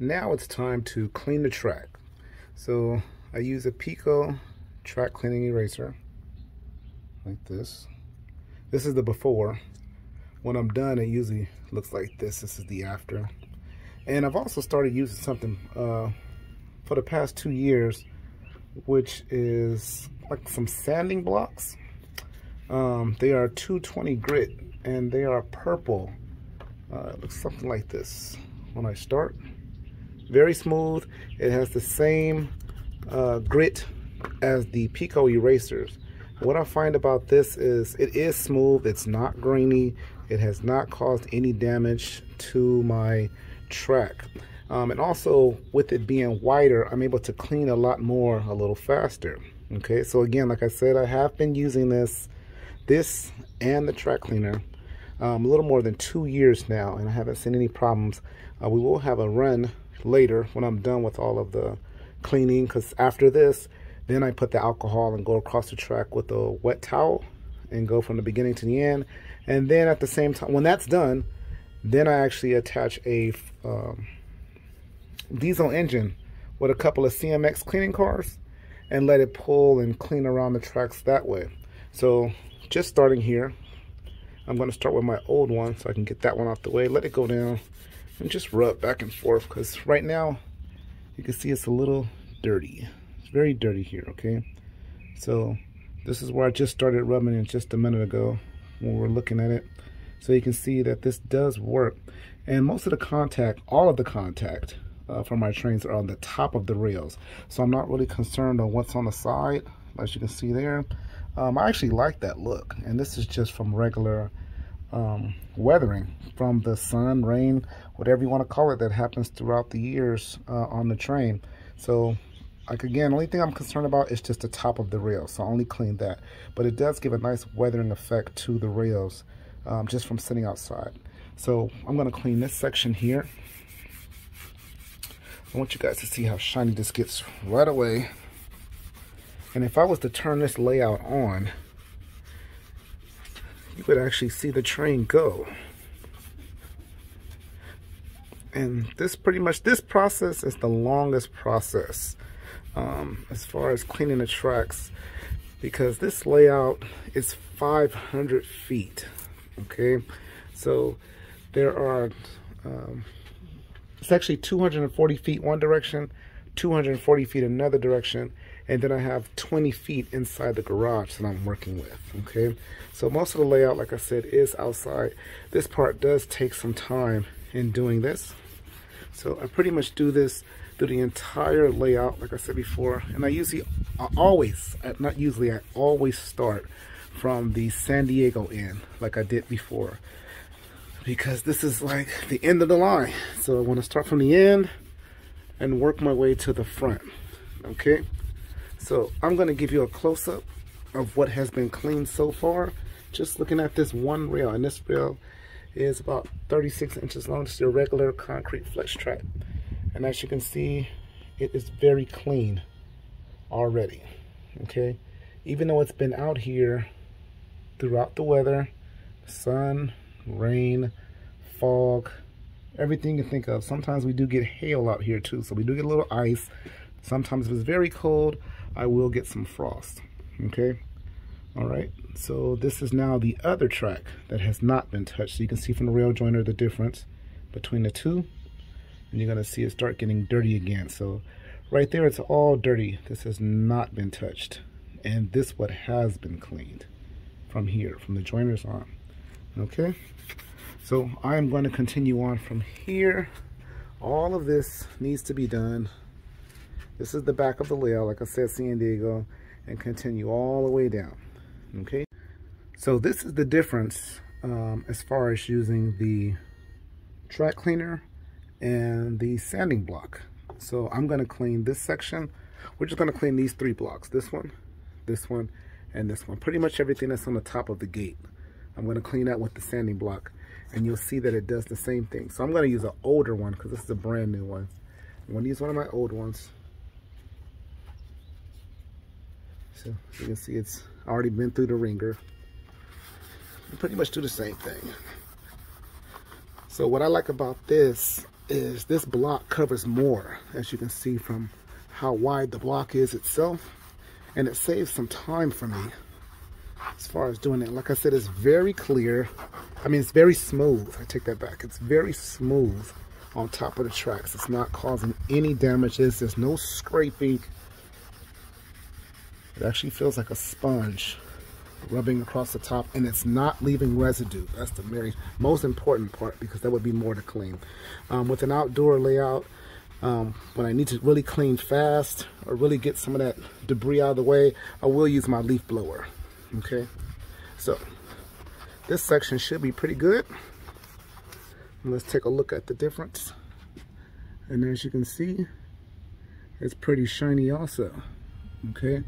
Now it's time to clean the track. So I use a Pico track cleaning eraser like this. This is the before. When I'm done, it usually looks like this. This is the after. And I've also started using something for the past 2 years, which is like some sanding blocks. They are 220 grit and they are purple. It looks something like this when I start. Very smooth. It has the same grit as the Pico erasers. What I find about this is it is smooth, it's not grainy, it has not caused any damage to my track. And also with it being wider, I'm able to clean a lot more a little faster. Okay, so again, like I said, I have been using this and the track cleaner a little more than 2 years now, and I haven't seen any problems. We will have a run later when I'm done with all of the cleaning, because after this, then I put the alcohol and go across the track with a wet towel and go from the beginning to the end. And then at the same time, when that's done, then I actually attach a diesel engine with a couple of CMX cleaning cars and let it pull and clean around the tracks that way. So just starting here, I'm going to start with my old one so I can get that one out the way, let it go down, and just rub back and forth, because right now you can see it's a little dirty. It's very dirty here, okay? So this is where I just started rubbing it just a minute ago when we're looking at it. So you can see that this does work. And most of the contact, all of the contact from my trains are on the top of the rails. So I'm not really concerned on what's on the side, as you can see there. I actually like that look. And this is just from regular weathering, from the sun, rain, whatever you want to call it, that happens throughout the years on the train. So like again, only thing I'm concerned about is just the top of the rail, so I only clean that. But it does give a nice weathering effect to the rails just from sitting outside. So I'm going to clean this section here. I want you guys to see how shiny this gets right away. And if I was to turn this layout on, you could actually see the train go. And this pretty much, this process is the longest process as far as cleaning the tracks, because this layout is 500 feet. Okay, so there are it's actually 240 feet one direction, 240 feet another direction, and then I have 20 feet inside the garage that I'm working with. Okay, so most of the layout, like I said, is outside. This part does take some time in doing this, so I pretty much do this through the entire layout, like I said before. And I always start from the San Diego end, like I did before, because this is like the end of the line. So I want to start from the end and work my way to the front. Okay, so I'm going to give you a close-up of what has been cleaned so far, just looking at this one rail. And this rail is about 36 inches long. It's a regular concrete flex track, and as you can see, it is very clean already. Okay, even though it's been out here throughout the weather, sun, rain, fog, everything you can think of. Sometimes we do get hail out here too, so we do get a little ice. Sometimes if it's very cold, I will get some frost. Okay, all right, so this is now the other track that has not been touched. So you can see from the rail joiner the difference between the two, and you're gonna see it start getting dirty again. So right there, it's all dirty. This has not been touched, and this what has been cleaned from here, from the joiners on. Okay, so I'm going to continue on from here. All of this needs to be done. This is the back of the layout, like I said, San Diego, and continue all the way down. Okay, so this is the difference as far as using the track cleaner and the sanding block. So I'm going to clean this section. We're just going to clean these 3 blocks, this one, and this one. Pretty much everything that's on the top of the gate, I'm going to clean that with the sanding block, and you'll see that it does the same thing. So I'm going to use an older one because this is a brand new one. I'm going to use one of my old ones. So you can see it's already been through the ringer. You pretty much do the same thing. So what I like about this is this block covers more, as you can see from how wide the block is itself, and it saves some time for me as far as doing it. Like I said, it's very clear. I mean, it's very smooth. I take that back. It's very smooth on top of the tracks. It's not causing any damages. There's no scraping. It actually feels like a sponge rubbing across the top, and it's not leaving residue. That's the very most important part, because that would be more to clean. With an outdoor layout, when I need to really clean fast or really get some of that debris out of the way, I will use my leaf blower. Okay, so this section should be pretty good. And let's take a look at the difference. And as you can see, it's pretty shiny also. Okay,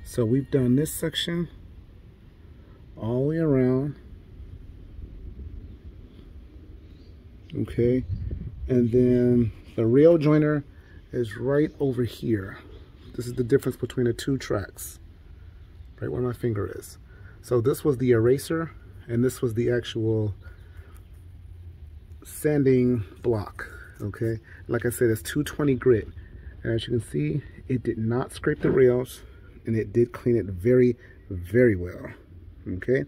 so we've done this section all the way around. Okay, and then the rail joiner is right over here. This is the difference between the two tracks, right where my finger is. So this was the eraser, and this was the actual sanding block. Okay, like I said, it's 220 grit, and as you can see, it did not scrape the rails, and it did clean it very, very well. Okay.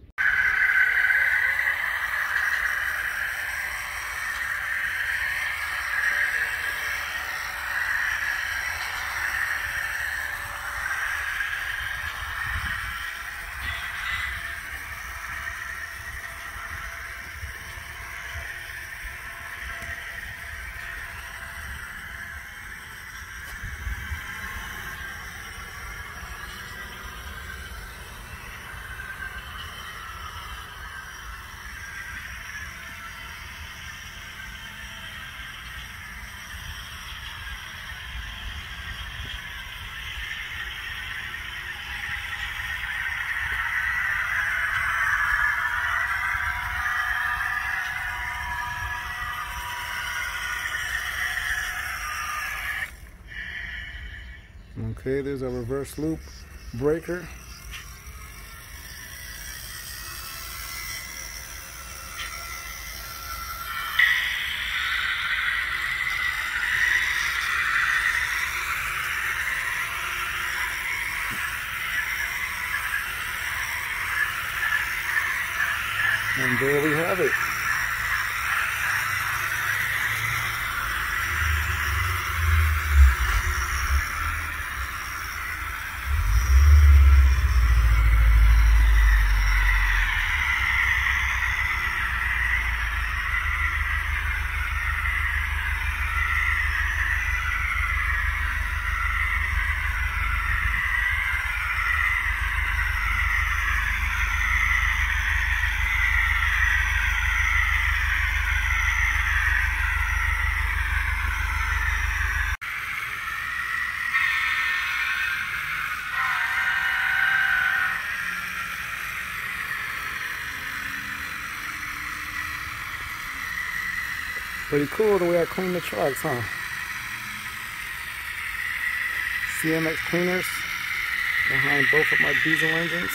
Okay, there's a reverse loop breaker. And there we have it. Pretty cool the way I clean the tracks, huh? CMX cleaners behind both of my diesel engines.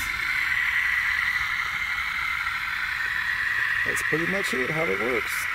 That's pretty much it, how it works.